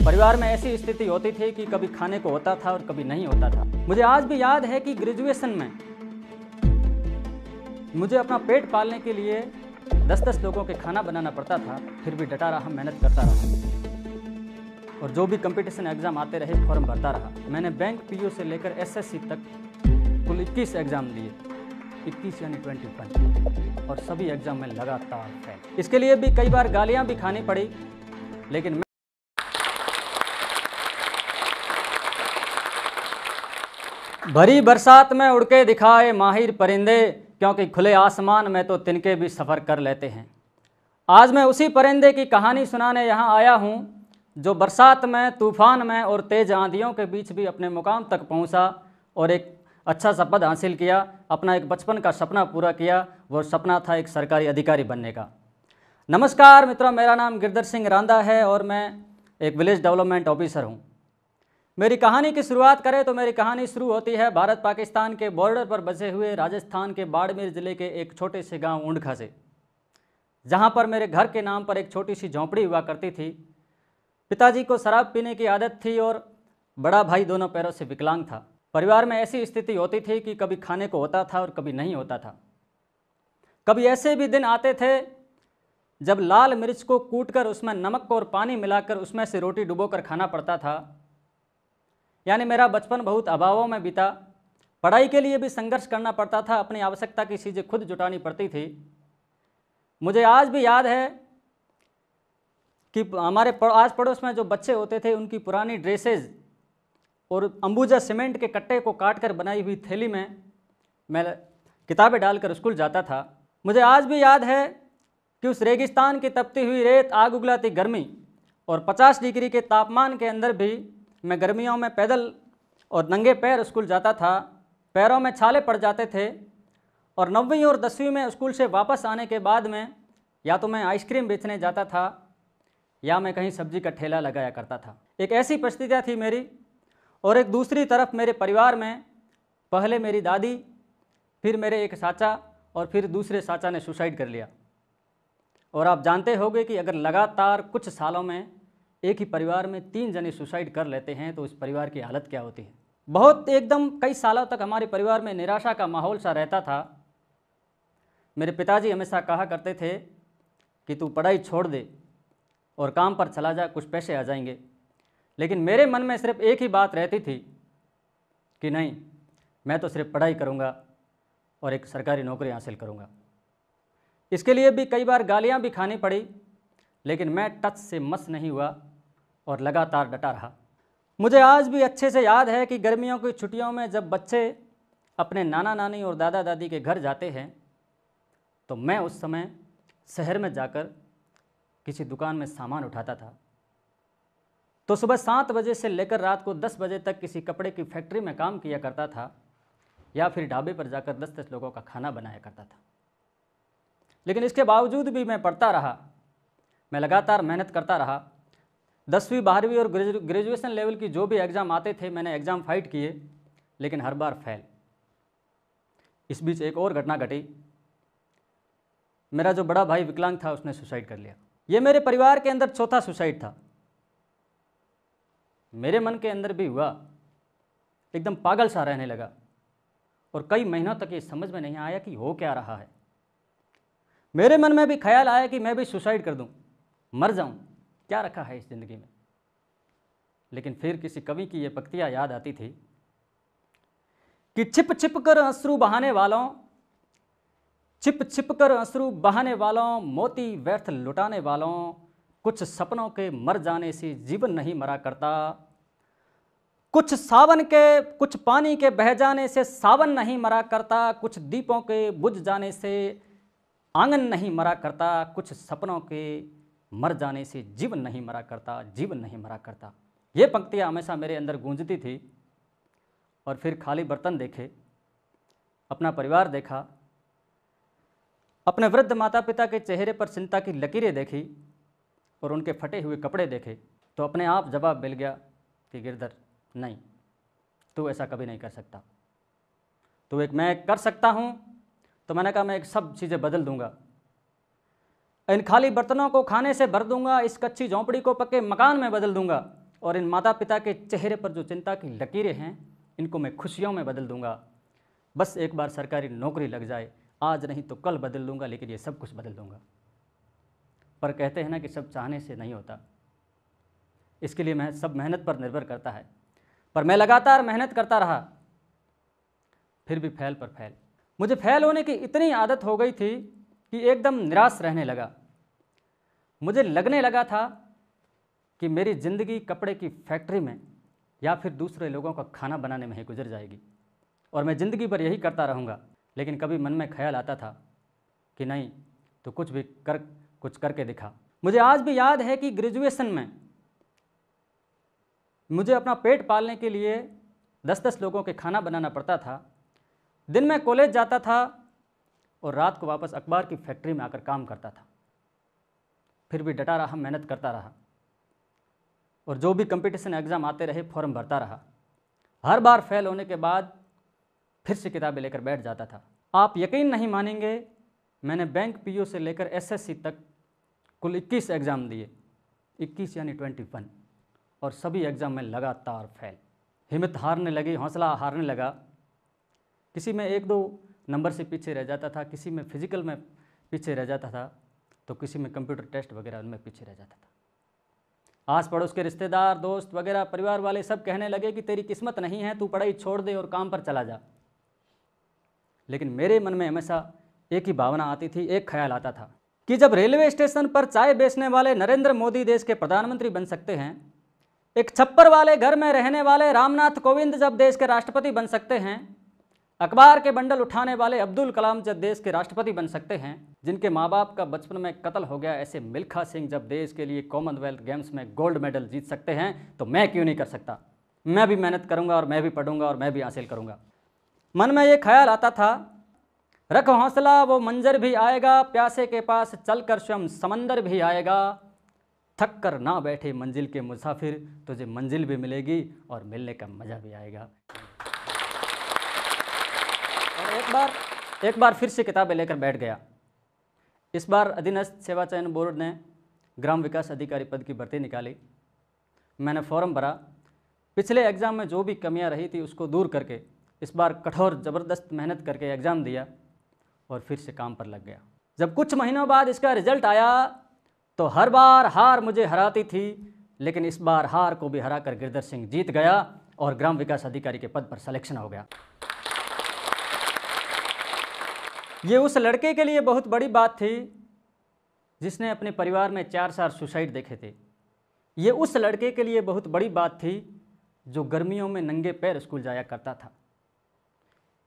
परिवार में ऐसी स्थिति होती थी कि कभी खाने को होता था और कभी नहीं होता था। मुझे आज भी याद है कि ग्रेजुएशन में मुझे अपना पेट पालने के लिए 10-10 लोगों के खाना बनाना पड़ता था, फिर भी डटा रहा, मेहनत करता रहा और जो भी कंपटीशन एग्ज़ाम आते रहे फॉर्म भरता रहा। मैंने बैंक पीओ से लेकर एसएससी तक कुल 21 एग्ज़ाम दिए, 21 यानी 21, और सभी एग्ज़ाम में लगातार फेल। इसके लिए भी कई बार गालियाँ भी खानी पड़ी, लेकिन भरी बरसात में उड़ के दिखाए माहिर परिंदे, क्योंकि खुले आसमान में तो तिनके भी सफ़र कर लेते हैं। आज मैं उसी परिंदे की कहानी सुनाने यहाँ आया हूँ जो बरसात में, तूफान में और तेज़ आंधियों के बीच भी अपने मुकाम तक पहुँचा और एक अच्छा सा पद हासिल किया, अपना एक बचपन का सपना पूरा किया। वो सपना था एक सरकारी अधिकारी बनने का। नमस्कार मित्रों, मेरा नाम गिरधर सिंह रांदा है और मैं एक विलेज डेवलपमेंट ऑफिसर हूँ। मेरी कहानी की शुरुआत करें तो मेरी कहानी शुरू होती है भारत पाकिस्तान के बॉर्डर पर बसे हुए राजस्थान के बाड़मेर ज़िले के एक छोटे से गांव ऊंडखा से, जहां पर मेरे घर के नाम पर एक छोटी सी झोंपड़ी हुआ करती थी। पिताजी को शराब पीने की आदत थी और बड़ा भाई दोनों पैरों से विकलांग था। परिवार में ऐसी स्थिति होती थी कि कभी खाने को होता था और कभी नहीं होता था। कभी ऐसे भी दिन आते थे जब लाल मिर्च को कूटकर उसमें नमक और पानी मिलाकर उसमें से रोटी डुबोकर खाना पड़ता था। यानी मेरा बचपन बहुत अभावों में बीता। पढ़ाई के लिए भी संघर्ष करना पड़ता था, अपनी आवश्यकता की चीज़ें खुद जुटानी पड़ती थी। मुझे आज भी याद है कि हमारे आस पड़ोस में जो बच्चे होते थे उनकी पुरानी ड्रेसेज और अंबुजा सीमेंट के कट्टे को काटकर बनाई हुई थैली में मैं किताबें डालकर स्कूल जाता था। मुझे आज भी याद है कि उस रेगिस्तान की तपती हुई रेत, आग उगलाती गर्मी और 50 डिग्री के तापमान के अंदर भी मैं गर्मियों में पैदल और नंगे पैर स्कूल जाता था। पैरों में छाले पड़ जाते थे और 9वीं और 10वीं में स्कूल से वापस आने के बाद में या तो मैं आइसक्रीम बेचने जाता था या मैं कहीं सब्जी का ठेला लगाया करता था। एक ऐसी परिस्थितियाँ थी मेरी। और एक दूसरी तरफ मेरे परिवार में पहले मेरी दादी, फिर मेरे एक चाचा और फिर दूसरे चाचा ने सुसाइड कर लिया। और आप जानते होंगे कि अगर लगातार कुछ सालों में एक ही परिवार में 3 जने सुसाइड कर लेते हैं तो उस परिवार की हालत क्या होती है। बहुत एकदम कई सालों तक हमारे परिवार में निराशा का माहौल सा रहता था। मेरे पिताजी हमेशा कहा करते थे कि तू पढ़ाई छोड़ दे और काम पर चला जा, कुछ पैसे आ जाएंगे। लेकिन मेरे मन में सिर्फ एक ही बात रहती थी कि नहीं, मैं तो सिर्फ पढ़ाई करूँगा और एक सरकारी नौकरी हासिल करूँगा। इसके लिए भी कई बार गालियाँ भी खानी पड़ी, लेकिन मैं टच से मस नहीं हुआ और लगातार डटा रहा। मुझे आज भी अच्छे से याद है कि गर्मियों की छुट्टियों में जब बच्चे अपने नाना नानी और दादा दादी के घर जाते हैं तो मैं उस समय शहर में जाकर किसी दुकान में सामान उठाता था। तो सुबह 7 बजे से लेकर रात को 10 बजे तक किसी कपड़े की फैक्ट्री में काम किया करता था या फिर ढाबे पर जाकर 10-10 लोगों का खाना बनाया करता था। लेकिन इसके बावजूद भी मैं पढ़ता रहा, मैं लगातार मेहनत करता रहा। 10वीं 12वीं और ग्रेजुएशन लेवल की जो भी एग्ज़ाम आते थे मैंने एग्ज़ाम फाइट किए, लेकिन हर बार फेल। इस बीच एक और घटना घटी। मेरा जो बड़ा भाई विकलांग था उसने सुसाइड कर लिया। ये मेरे परिवार के अंदर चौथा सुसाइड था। मेरे मन के अंदर भी हुआ, एकदम पागल सा रहने लगा और कई महीनों तक ये समझ में नहीं आया कि हो क्या रहा है। मेरे मन में भी ख्याल आया कि मैं भी सुसाइड कर दूं, मर जाऊं, क्या रखा है इस ज़िंदगी में। लेकिन फिर किसी कवि की ये पंक्तियाँ याद आती थी कि छिप छिप कर अश्रु बहाने वालों, छिप छिप कर अश्रु बहाने वालों, मोती व्यर्थ लुटाने वालों, कुछ सपनों के मर जाने से जीवन नहीं मरा करता, कुछ सावन के, कुछ पानी के बह जाने से सावन नहीं मरा करता, कुछ दीपों के बुझ जाने से आंगन नहीं मरा करता, कुछ सपनों के मर जाने से जीवन नहीं मरा करता, जीवन नहीं मरा करता। ये पंक्तियाँ हमेशा मेरे अंदर गूंजती थी। और फिर खाली बर्तन देखे, अपना परिवार देखा, अपने वृद्ध माता पिता के चेहरे पर चिंता की लकीरें देखी और उनके फटे हुए कपड़े देखे तो अपने आप जवाब मिल गया कि गिरधर नहीं, तू ऐसा कभी नहीं कर सकता। तो एक मैं कर सकता हूँ। तो मैंने कहा मैं एक सब चीज़ें बदल दूंगा, इन खाली बर्तनों को खाने से भर दूंगा, इस कच्ची झोंपड़ी को पक्के मकान में बदल दूंगा और इन माता पिता के चेहरे पर जो चिंता की लकीरें हैं इनको मैं खुशियों में बदल दूंगा। बस एक बार सरकारी नौकरी लग जाए, आज नहीं तो कल बदल दूंगा, लेकिन ये सब कुछ बदल दूंगा। पर कहते हैं ना कि सब चाहने से नहीं होता, इसके लिए सब मेहनत पर निर्भर करता है। पर मैं लगातार मेहनत करता रहा, फिर भी फेल पर फेल। मुझे फेल होने की इतनी आदत हो गई थी कि एकदम निराश रहने लगा। मुझे लगने लगा था कि मेरी ज़िंदगी कपड़े की फैक्ट्री में या फिर दूसरे लोगों का खाना बनाने में ही गुजर जाएगी और मैं ज़िंदगी भर यही करता रहूँगा। लेकिन कभी मन में ख्याल आता था कि नहीं, तो कुछ करके दिखा। मुझे आज भी याद है कि ग्रेजुएशन में मुझे अपना पेट पालने के लिए 10-10 लोगों के खाना बनाना पड़ता था। दिन में कॉलेज जाता था और रात को वापस अखबार की फैक्ट्री में आकर काम करता था। फिर भी डटा रहा, मेहनत करता रहा और जो भी कंपटीशन एग्ज़ाम आते रहे फॉर्म भरता रहा। हर बार फेल होने के बाद फिर से किताबें लेकर बैठ जाता था। आप यकीन नहीं मानेंगे, मैंने बैंक पीओ से लेकर एसएससी तक कुल 21 एग्ज़ाम दिए, 21 यानी 21, और सभी एग्ज़ाम में लगातार फेल। हिम्मत हारने लगी, हौसला हारने लगा। किसी में 1-2 नंबर से पीछे रह जाता था, किसी में फिजिकल में पीछे रह जाता था, तो किसी में कंप्यूटर टेस्ट वगैरह उनमें पीछे रह जाता था। आस पड़ोस के रिश्तेदार, दोस्त वगैरह, परिवार वाले सब कहने लगे कि तेरी किस्मत नहीं है, तू पढ़ाई छोड़ दे और काम पर चला जा। लेकिन मेरे मन में हमेशा एक ही भावना आती थी, एक ख्याल आता था कि जब रेलवे स्टेशन पर चाय बेचने वाले नरेंद्र मोदी देश के प्रधानमंत्री बन सकते हैं, एक छप्पर वाले घर में रहने वाले रामनाथ कोविंद जब देश के राष्ट्रपति बन सकते हैं, अखबार के बंडल उठाने वाले अब्दुल कलाम जब देश के राष्ट्रपति बन सकते हैं, जिनके माँ बाप का बचपन में कत्ल हो गया ऐसे मिल्खा सिंह जब देश के लिए कॉमनवेल्थ गेम्स में गोल्ड मेडल जीत सकते हैं, तो मैं क्यों नहीं कर सकता। मैं भी मेहनत करूंगा और मैं भी पढ़ूंगा और मैं भी हासिल करूंगा। मन में ये ख्याल आता था, रख हौसला वो मंजर भी आएगा, प्यासे के पास चलकर स्वयं समंदर भी आएगा, थक कर ना बैठे मंजिल के मुसाफिर, तुझे मंजिल भी मिलेगी और मिलने का मज़ा भी आएगा। और एक बार फिर से किताबें लेकर बैठ गया। इस बार अधीनस्थ सेवा चयन बोर्ड ने ग्राम विकास अधिकारी पद की भर्ती निकाली। मैंने फॉर्म भरा। पिछले एग्ज़ाम में जो भी कमियां रही थी उसको दूर करके इस बार कठोर ज़बरदस्त मेहनत करके एग्ज़ाम दिया और फिर से काम पर लग गया। जब कुछ महीनों बाद इसका रिजल्ट आया तो हर बार हार मुझे हराती थी, लेकिन इस बार हार को भी हराकर गिरधर सिंह जीत गया और ग्राम विकास अधिकारी के पद पर सिलेक्शन हो गया। ये उस लड़के के लिए बहुत बड़ी बात थी जिसने अपने परिवार में 4 सुसाइड देखे थे। ये उस लड़के के लिए बहुत बड़ी बात थी जो गर्मियों में नंगे पैर स्कूल जाया करता था।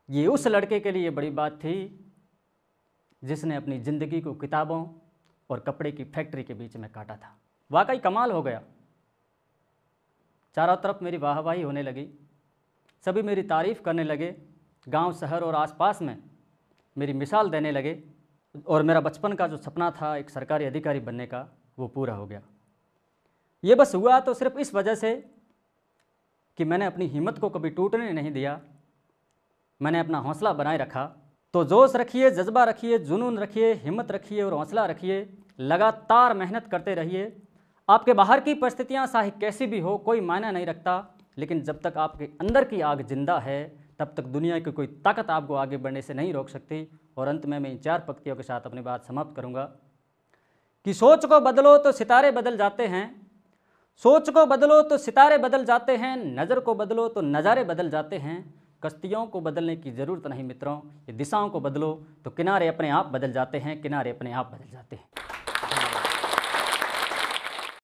ये उस लड़के के लिए बड़ी बात थी जिसने अपनी ज़िंदगी को किताबों और कपड़े की फैक्ट्री के बीच में काटा था। वाकई कमाल हो गया। चारों तरफ मेरी वाहवाही होने लगी, सभी मेरी तारीफ़ करने लगे, गांव, शहर और आसपास में मेरी मिसाल देने लगे और मेरा बचपन का जो सपना था एक सरकारी अधिकारी बनने का, वो पूरा हो गया। ये बस हुआ तो सिर्फ इस वजह से कि मैंने अपनी हिम्मत को कभी टूटने नहीं दिया, मैंने अपना हौसला बनाए रखा। तो जोश रखिए, जज्बा रखिए, जुनून रखिए, हिम्मत रखिए और हौसला रखिए, लगातार मेहनत करते रहिए। आपके बाहर की परिस्थितियाँ चाहे कैसी भी हो, कोई मायना नहीं रखता, लेकिन जब तक आपके अंदर की आग जिंदा है तब तक दुनिया की कोई ताकत आपको आगे बढ़ने से नहीं रोक सकती। और अंत में मैं इन 4 पंक्तियों के साथ अपनी बात समाप्त करूंगा कि सोच को बदलो तो सितारे बदल जाते हैं, सोच को बदलो तो सितारे बदल जाते हैं, नज़र को बदलो तो नज़ारे बदल जाते हैं। कश्तियों को बदलने की ज़रूरत नहीं मित्रों, ये दिशाओं को बदलो तो किनारे अपने आप बदल जाते हैं, किनारे अपने आप बदल जाते हैं।